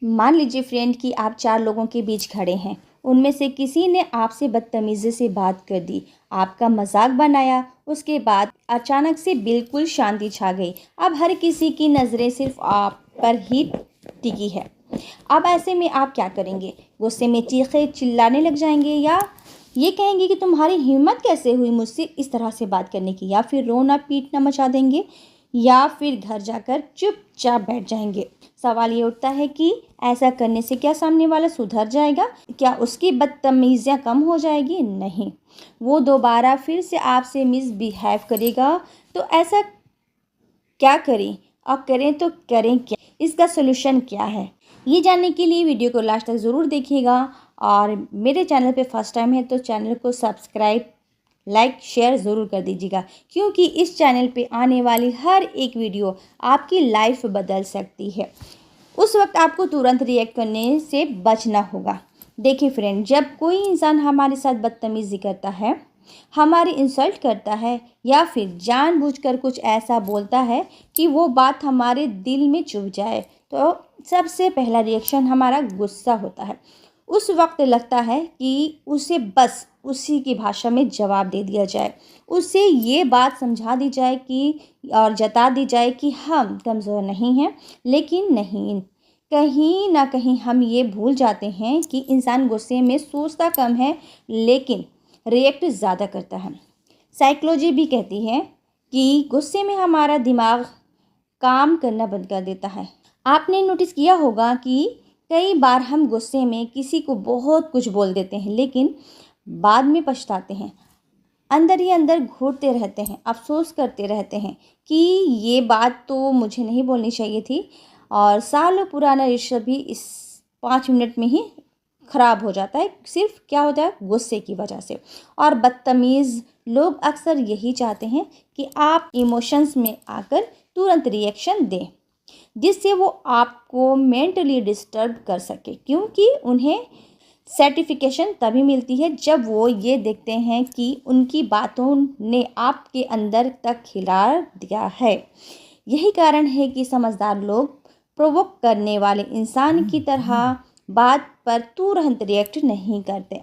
मान लीजिए फ्रेंड कि आप 4 लोगों के बीच खड़े हैं। उनमें से किसी ने आपसे बदतमीज़ी से बात कर दी, आपका मजाक बनाया, उसके बाद अचानक से बिल्कुल शांति छा गई। अब हर किसी की नज़रें सिर्फ आप पर ही टिकी है। अब ऐसे में आप क्या करेंगे? गुस्से में चीखे चिल्लाने लग जाएंगे, या ये कहेंगे कि तुम्हारी हिम्मत कैसे हुई मुझसे इस तरह से बात करने की, या फिर रोना पीटना मचा देंगे, या फिर घर जाकर चुपचाप बैठ जाएंगे? सवाल ये उठता है कि ऐसा करने से क्या सामने वाला सुधर जाएगा? क्या उसकी बदतमीज़ियाँ कम हो जाएगी? नहीं, वो दोबारा फिर से आपसे मिसबिहेव करेगा। तो ऐसा क्या करें, और करें तो करें क्या? इसका सोल्यूशन क्या है? ये जानने के लिए वीडियो को लास्ट तक ज़रूर देखिएगा। और मेरे चैनल पे फर्स्ट टाइम है तो चैनल को सब्सक्राइब, लाइक, शेयर ज़रूर कर दीजिएगा, क्योंकि इस चैनल पे आने वाली हर एक वीडियो आपकी लाइफ बदल सकती है। उस वक्त आपको तुरंत रिएक्ट करने से बचना होगा। देखिए फ्रेंड, जब कोई इंसान हमारे साथ बदतमीज़ी करता है, हमारी इंसल्ट करता है, या फिर जानबूझकर कुछ ऐसा बोलता है कि वो बात हमारे दिल में चुभ जाए, तो सबसे पहला रिएक्शन हमारा गुस्सा होता है। उस वक्त लगता है कि उसे बस उसी की भाषा में जवाब दे दिया जाए, उससे ये बात समझा दी जाए कि और जता दी जाए कि हम कमज़ोर नहीं हैं। लेकिन नहीं, कहीं ना कहीं हम ये भूल जाते हैं कि इंसान गुस्से में सोचता कम है, लेकिन रिएक्ट ज़्यादा करता है। साइकोलॉजी भी कहती है कि गुस्से में हमारा दिमाग काम करना बंद कर देता है। आपने नोटिस किया होगा कि कई बार हम गुस्से में किसी को बहुत कुछ बोल देते हैं, लेकिन बाद में पछताते हैं, अंदर ही अंदर घूरते रहते हैं, अफसोस करते रहते हैं कि ये बात तो मुझे नहीं बोलनी चाहिए थी, और सालों पुराना रिश्ता भी इस 5 मिनट में ही ख़राब हो जाता है। सिर्फ क्या होता है? गुस्से की वजह से। और बदतमीज़ लोग अक्सर यही चाहते हैं कि आप इमोशंस में आकर तुरंत रिएक्शन दें, जिससे वो आपको मेंटली डिस्टर्ब कर सके, क्योंकि उन्हें सर्टिफिकेशन तभी मिलती है जब वो ये देखते हैं कि उनकी बातों ने आपके अंदर तक हिला दिया है। यही कारण है कि समझदार लोग प्रोवोक करने वाले इंसान की तरह बात पर तुरंत रिएक्ट नहीं करते।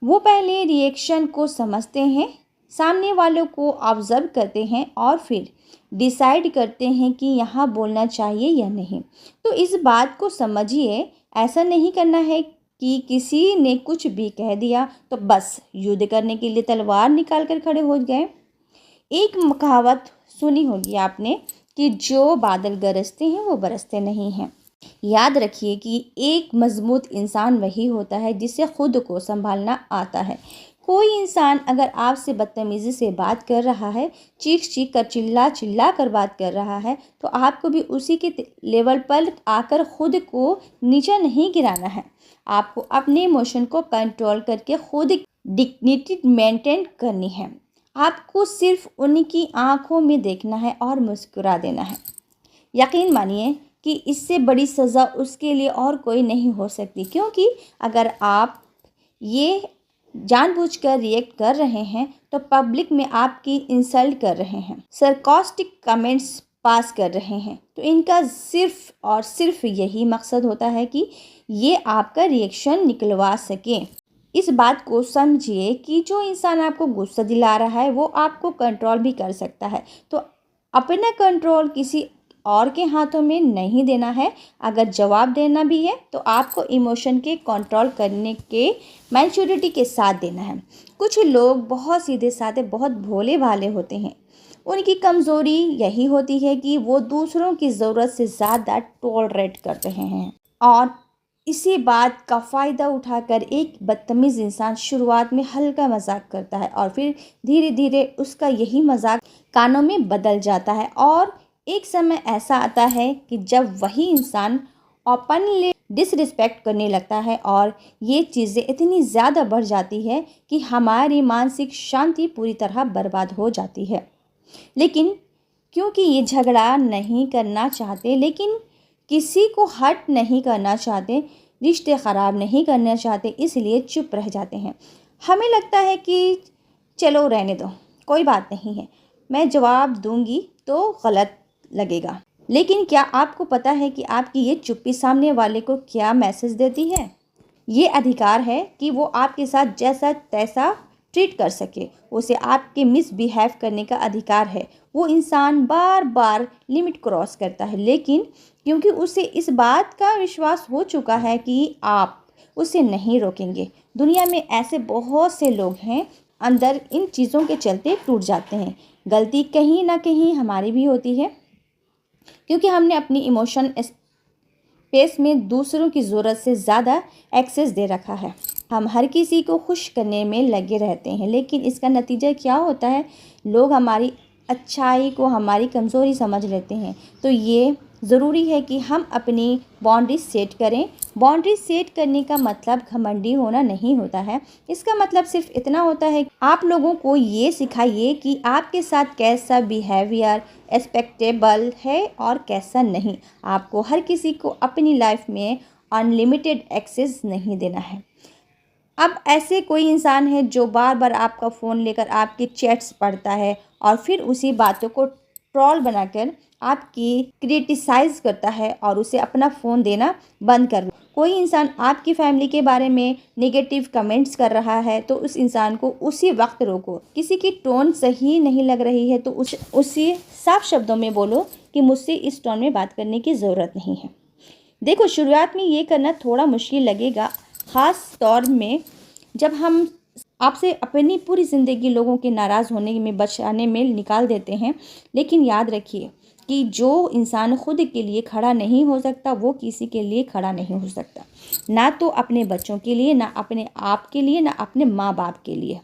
वो पहले रिएक्शन को समझते हैं, सामने वालों को ऑब्जर्व करते हैं, और फिर डिसाइड करते हैं कि यहाँ बोलना चाहिए या नहीं। तो इस बात को समझिए, ऐसा नहीं करना है कि किसी ने कुछ भी कह दिया तो बस युद्ध करने के लिए तलवार निकाल कर खड़े हो गए। एक कहावत सुनी होगी आपने कि जो बादल गरजते हैं वो बरसते नहीं हैं। याद रखिए कि एक मजबूत इंसान वही होता है जिसे खुद को संभालना आता है। कोई इंसान अगर आपसे बदतमीज़ी से बात कर रहा है, चीख चीख कर, चिल्ला चिल्ला कर बात कर रहा है, तो आपको भी उसी के लेवल पर आकर खुद को नीचा नहीं गिराना है। आपको अपने इमोशन को कंट्रोल करके खुद डिग्निटी मेंटेन करनी है। आपको सिर्फ उनकी आंखों में देखना है और मुस्कुरा देना है। यकीन मानिए कि इससे बड़ी सज़ा उसके लिए और कोई नहीं हो सकती, क्योंकि अगर आप ये जानबूझकर रिएक्ट कर रहे हैं तो पब्लिक में आपकी इंसल्ट कर रहे हैं, सरकास्टिक कमेंट्स पास कर रहे हैं, तो इनका सिर्फ और सिर्फ यही मकसद होता है कि ये आपका रिएक्शन निकलवा सकें। इस बात को समझिए कि जो इंसान आपको गुस्सा दिला रहा है वो आपको कंट्रोल भी कर सकता है, तो अपना कंट्रोल किसी और के हाथों में नहीं देना है। अगर जवाब देना भी है तो आपको इमोशन के कंट्रोल करने के मैच्योरिटी के साथ देना है। कुछ लोग बहुत सीधे साधे, बहुत भोले भाले होते हैं। उनकी कमज़ोरी यही होती है कि वो दूसरों की ज़रूरत से ज़्यादा टॉलरेट कर रहे हैं, और इसी बात का फ़ायदा उठाकर एक बदतमीज़ इंसान शुरुआत में हल्का मजाक करता है, और फिर धीरे धीरे उसका यही मजाक कानों में बदल जाता है। और एक समय ऐसा आता है कि जब वही इंसान ओपनली डिसरिस्पेक्ट करने लगता है, और ये चीज़ें इतनी ज़्यादा बढ़ जाती है कि हमारी मानसिक शांति पूरी तरह बर्बाद हो जाती है। लेकिन क्योंकि ये झगड़ा नहीं करना चाहते, लेकिन किसी को हर्ट नहीं करना चाहते, रिश्ते ख़राब नहीं करना चाहते, इसलिए चुप रह जाते हैं। हमें लगता है कि चलो रहने दो, कोई बात नहीं है, मैं जवाब दूंगी तो गलत लगेगा। लेकिन क्या आपको पता है कि आपकी ये चुप्पी सामने वाले को क्या मैसेज देती है? ये अधिकार है कि वो आपके साथ जैसा तैसा ट्रीट कर सके। उसे आपके मिसबिहेव करने का अधिकार है। वो इंसान बार बार लिमिट क्रॉस करता है, लेकिन क्योंकि उसे इस बात का विश्वास हो चुका है कि आप उसे नहीं रोकेंगे। दुनिया में ऐसे बहुत से लोग हैं अंदर इन चीज़ों के चलते टूट जाते हैं। गलती कहीं ना कहीं हमारी भी होती है, क्योंकि हमने अपनी इमोशन स्पेस में दूसरों की ज़रूरत से ज़्यादा एक्सेस दे रखा है। हम हर किसी को खुश करने में लगे रहते हैं, लेकिन इसका नतीजा क्या होता है? लोग हमारी अच्छाई को हमारी कमज़ोरी समझ लेते हैं। तो ये ज़रूरी है कि हम अपनी बाउंड्री सेट करें। बाउंड्री सेट करने का मतलब घमंडी होना नहीं होता है। इसका मतलब सिर्फ इतना होता है कि आप लोगों को ये सिखाइए कि आपके साथ कैसा बिहेवियर एक्सेप्टेबल है और कैसा नहीं। आपको हर किसी को अपनी लाइफ में अनलिमिटेड एक्सेस नहीं देना है। अब ऐसे कोई इंसान है जो बार बार आपका फ़ोन लेकर आपके चैट्स पढ़ता है और फिर उसी बातों को ट्रोल बनाकर आपकी क्रिटिसाइज़ करता है और उसे अपना फ़ोन देना बंद कर दो। कोई इंसान आपकी फैमिली के बारे में नेगेटिव कमेंट्स कर रहा है तो उस इंसान को उसी वक्त रोको। किसी की टोन सही नहीं लग रही है तो उसी साफ शब्दों में बोलो कि मुझसे इस टोन में बात करने की ज़रूरत नहीं है। देखो, शुरुआत में ये करना थोड़ा मुश्किल लगेगा, ख़ास तौर में जब हम आपसे अपनी पूरी ज़िंदगी लोगों के नाराज़ होने में बचाने में निकाल देते हैं। लेकिन याद रखिए कि जो इंसान खुद के लिए खड़ा नहीं हो सकता वो किसी के लिए खड़ा नहीं हो सकता, ना तो अपने बच्चों के लिए, ना अपने आप के लिए, ना अपने माँ बाप के लिए,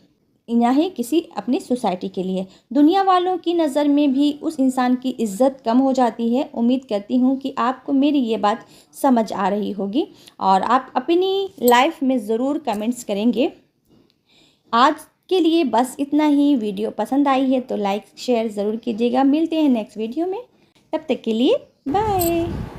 ना ही किसी अपनी सोसाइटी के लिए। दुनिया वालों की नज़र में भी उस इंसान की इज़्ज़त कम हो जाती है। उम्मीद करती हूँ कि आपको मेरी ये बात समझ आ रही होगी और आप अपनी लाइफ में ज़रूर कमेंट्स करेंगे। आज के लिए बस इतना ही। वीडियो पसंद आई है तो लाइक शेयर ज़रूर कीजिएगा। मिलते हैं नेक्स्ट वीडियो में, तब तक के लिए बाय।